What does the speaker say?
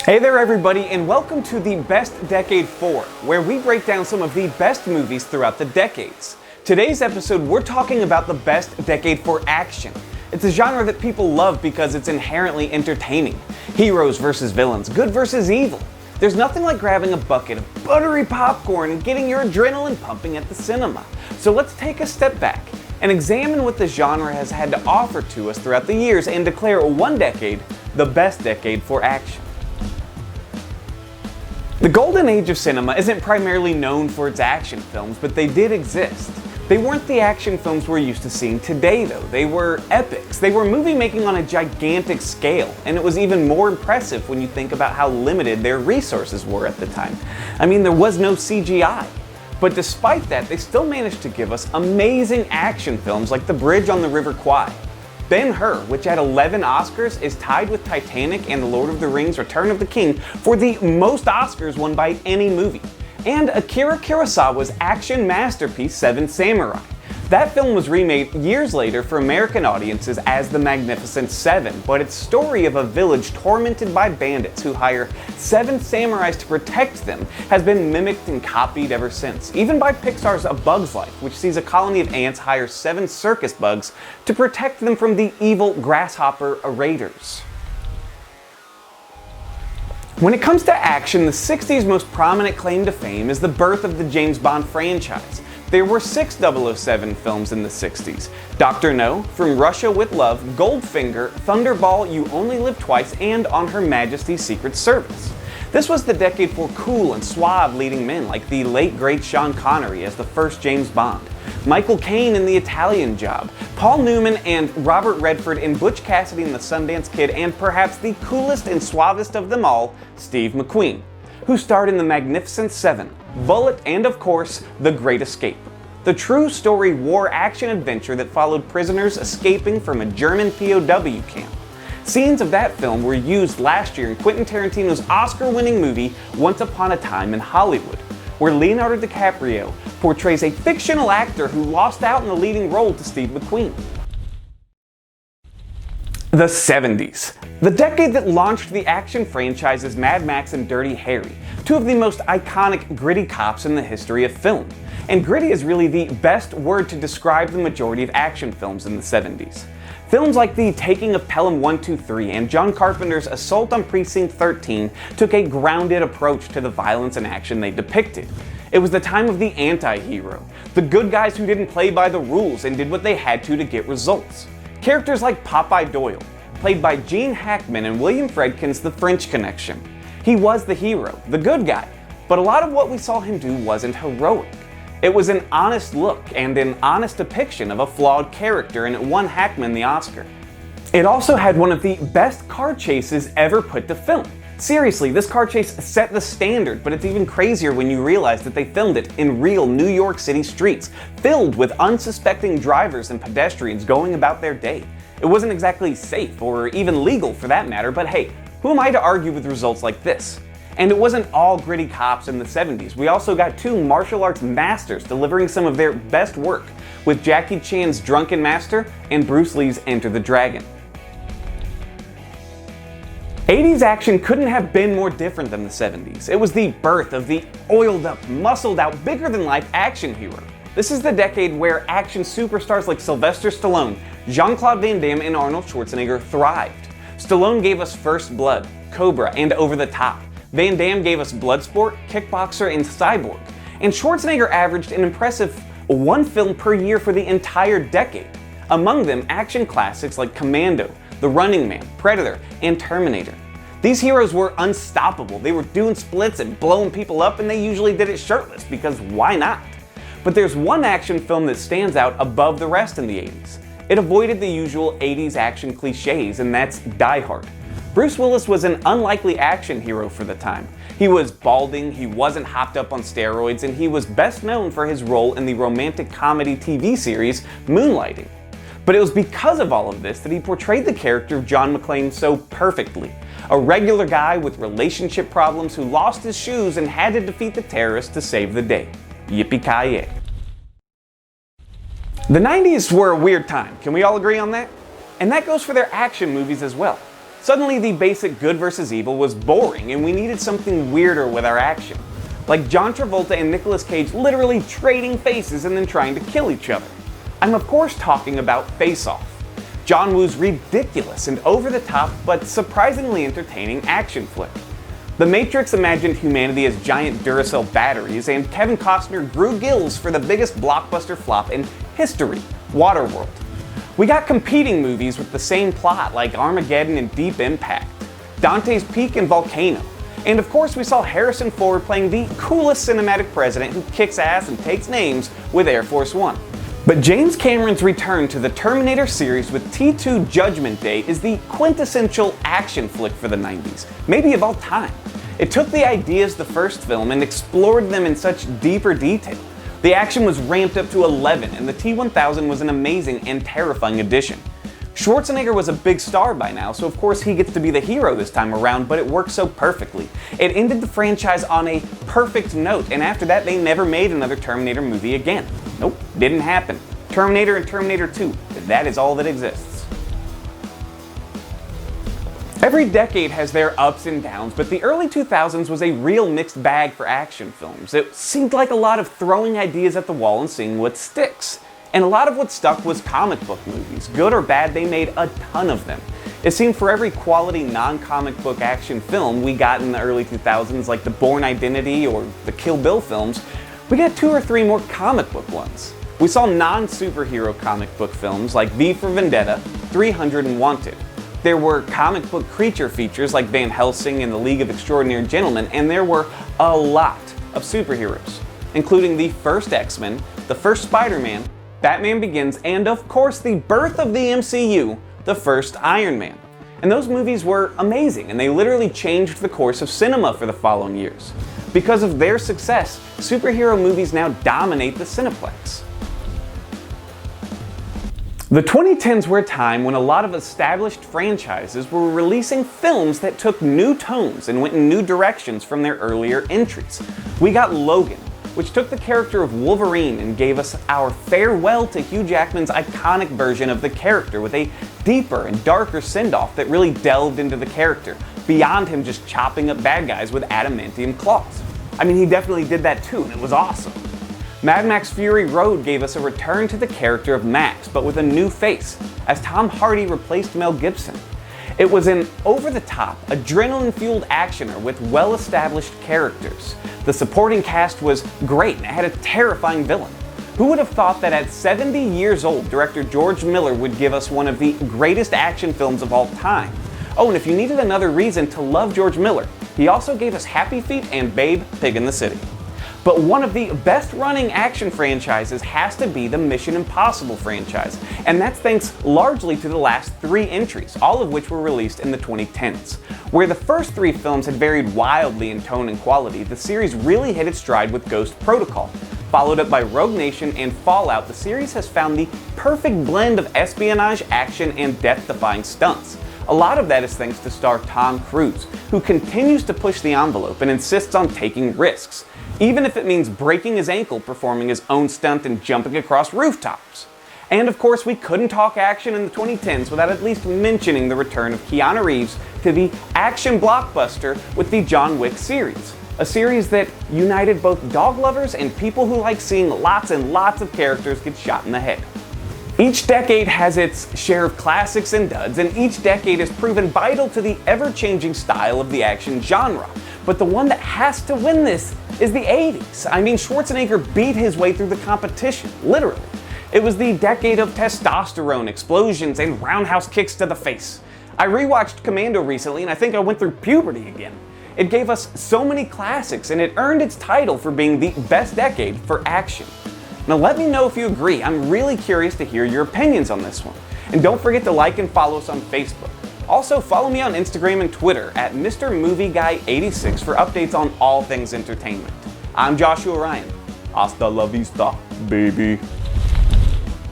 Hey there everybody, and welcome to the Best Decade 4, where we break down some of the best movies throughout the decades. Today's episode, we're talking about the best decade for action. It's a genre that people love because it's inherently entertaining. Heroes versus villains, good versus evil. There's nothing like grabbing a bucket of buttery popcorn and getting your adrenaline pumping at the cinema. So let's take a step back and examine what the genre has had to offer to us throughout the years and declare one decade the best decade for action. The golden age of cinema isn't primarily known for its action films, but they did exist. They weren't the action films we're used to seeing today though. They were epics. They were movie making on a gigantic scale, and it was even more impressive when you think about how limited their resources were at the time. I mean, there was no CGI. But despite that, they still managed to give us amazing action films like The Bridge on the River Kwai. Ben-Hur, which had 11 Oscars, is tied with Titanic and The Lord of the Rings: Return of the King for the most Oscars won by any movie. And Akira Kurosawa's action masterpiece, Seven Samurai. That film was remade years later for American audiences as The Magnificent Seven, but its story of a village tormented by bandits who hire 7 samurais to protect them has been mimicked and copied ever since, even by Pixar's A Bug's Life, which sees a colony of ants hire 7 circus bugs to protect them from the evil grasshopper raiders. When it comes to action, the 60s' most prominent claim to fame is the birth of the James Bond franchise. There were 6 007 films in the 60s. Dr. No, From Russia with Love, Goldfinger, Thunderball, You Only Live Twice, and On Her Majesty's Secret Service. This was the decade for cool and suave leading men like the late great Sean Connery as the first James Bond, Michael Caine in The Italian Job, Paul Newman and Robert Redford in Butch Cassidy and the Sundance Kid, and perhaps the coolest and suavest of them all, Steve McQueen, who starred in The Magnificent Seven, Bullitt, and of course, The Great Escape, the true story war action adventure that followed prisoners escaping from a German POW camp. Scenes of that film were used last year in Quentin Tarantino's Oscar-winning movie Once Upon a Time in Hollywood, where Leonardo DiCaprio portrays a fictional actor who lost out in the leading role to Steve McQueen. The 70s. The decade that launched the action franchises Mad Max and Dirty Harry, 2 of the most iconic gritty cops in the history of film. And gritty is really the best word to describe the majority of action films in the 70s. Films like The Taking of Pelham 123 and John Carpenter's Assault on Precinct 13 took a grounded approach to the violence and action they depicted. It was the time of the anti-hero, the good guys who didn't play by the rules and did what they had to get results. Characters like Popeye Doyle, played by Gene Hackman and William Friedkin's The French Connection. He was the hero, the good guy, but a lot of what we saw him do wasn't heroic. It was an honest look and an honest depiction of a flawed character, and it won Hackman the Oscar. It also had one of the best car chases ever put to film. Seriously, this car chase set the standard, but it's even crazier when you realize that they filmed it in real New York City streets, filled with unsuspecting drivers and pedestrians going about their day. It wasn't exactly safe, or even legal for that matter, but hey, who am I to argue with results like this? And it wasn't all gritty cops in the 70s. We also got 2 martial arts masters delivering some of their best work, with Jackie Chan's Drunken Master and Bruce Lee's Enter the Dragon. 80s action couldn't have been more different than the 70s. It was the birth of the oiled up, muscled out, bigger than life action hero. This is the decade where action superstars like Sylvester Stallone, Jean-Claude Van Damme, and Arnold Schwarzenegger thrived. Stallone gave us First Blood, Cobra, and Over the Top. Van Damme gave us Bloodsport, Kickboxer, and Cyborg. And Schwarzenegger averaged an impressive 1 film per year for the entire decade. Among them, action classics like Commando, The Running Man, Predator, and Terminator. These heroes were unstoppable. They were doing splits and blowing people up, and they usually did it shirtless, because why not? But there's one action film that stands out above the rest in the 80s. It avoided the usual 80s action cliches, and that's Die Hard. Bruce Willis was an unlikely action hero for the time. He was balding, he wasn't hopped up on steroids, and he was best known for his role in the romantic comedy TV series Moonlighting. But it was because of all of this that he portrayed the character of John McClane so perfectly. A regular guy with relationship problems who lost his shoes and had to defeat the terrorists to save the day. Yippee-ki-yay. The 90s were a weird time, can we all agree on that? And that goes for their action movies as well. Suddenly the basic good versus evil was boring and we needed something weirder with our action. Like John Travolta and Nicolas Cage literally trading faces and then trying to kill each other. I'm of course talking about Face Off, John Woo's ridiculous and over-the-top but surprisingly entertaining action flick. The Matrix imagined humanity as giant Duracell batteries, and Kevin Costner grew gills for the biggest blockbuster flop in history, Waterworld. We got competing movies with the same plot like Armageddon and Deep Impact, Dante's Peak and Volcano, and of course we saw Harrison Ford playing the coolest cinematic president who kicks ass and takes names with Air Force One. But James Cameron's return to the Terminator series with T2 Judgment Day is the quintessential action flick for the 90s, maybe of all time. It took the ideas of the first film and explored them in such deeper detail. The action was ramped up to 11 and the T-1000 was an amazing and terrifying addition. Schwarzenegger was a big star by now, so of course he gets to be the hero this time around, but it worked so perfectly. It ended the franchise on a perfect note, and after that they never made another Terminator movie again. Nope, didn't happen. Terminator and Terminator 2, that is all that exists. Every decade has their ups and downs, but the early 2000s was a real mixed bag for action films. It seemed like a lot of throwing ideas at the wall and seeing what sticks. And a lot of what stuck was comic book movies. Good or bad, they made a ton of them. It seemed for every quality non-comic book action film we got in the early 2000s, like the Bourne Identity or the Kill Bill films, we got 2 or 3 more comic book ones. We saw non-superhero comic book films like V for Vendetta, 300 and Wanted. There were comic book creature features like Van Helsing and the League of Extraordinary Gentlemen, and there were a lot of superheroes, including the first X-Men, the first Spider-Man, Batman Begins, and of course the birth of the MCU, the first Iron Man. And those movies were amazing, and they literally changed the course of cinema for the following years. Because of their success, superhero movies now dominate the Cineplex. The 2010s were a time when a lot of established franchises were releasing films that took new tones and went in new directions from their earlier entries. We got Logan, which took the character of Wolverine and gave us our farewell to Hugh Jackman's iconic version of the character with a deeper and darker send-off that really delved into the character, beyond him just chopping up bad guys with adamantium claws. I mean, he definitely did that too, and it was awesome. Mad Max Fury Road gave us a return to the character of Max, but with a new face, as Tom Hardy replaced Mel Gibson. It was an over-the-top, adrenaline-fueled actioner with well-established characters. The supporting cast was great and it had a terrifying villain. Who would have thought that at 70 years old, director George Miller would give us one of the greatest action films of all time? Oh, and if you needed another reason to love George Miller, he also gave us Happy Feet and Babe, Pig in the City. But one of the best running action franchises has to be the Mission Impossible franchise, and that's thanks largely to the last 3 entries, all of which were released in the 2010s. Where the first 3 films had varied wildly in tone and quality, the series really hit its stride with Ghost Protocol. Followed up by Rogue Nation and Fallout, the series has found the perfect blend of espionage, action, and death-defying stunts. A lot of that is thanks to star Tom Cruise, who continues to push the envelope and insists on taking risks, even if it means breaking his ankle performing his own stunt and jumping across rooftops. And of course, we couldn't talk action in the 2010s without at least mentioning the return of Keanu Reeves to the action blockbuster with the John Wick series, a series that united both dog lovers and people who like seeing lots and lots of characters get shot in the head. Each decade has its share of classics and duds, and each decade has proven vital to the ever-changing style of the action genre. But the one that has to win this is the 80s. I mean, Schwarzenegger beat his way through the competition, literally. It was the decade of testosterone, explosions, and roundhouse kicks to the face. I rewatched Commando recently, and I think I went through puberty again. It gave us so many classics, and it earned its title for being the best decade for action. Now let me know if you agree. I'm really curious to hear your opinions on this one. And don't forget to like and follow us on Facebook. Also, follow me on Instagram and Twitter at MrMovieGuy86 for updates on all things entertainment. I'm Joshua Ryan. Hasta la vista, baby.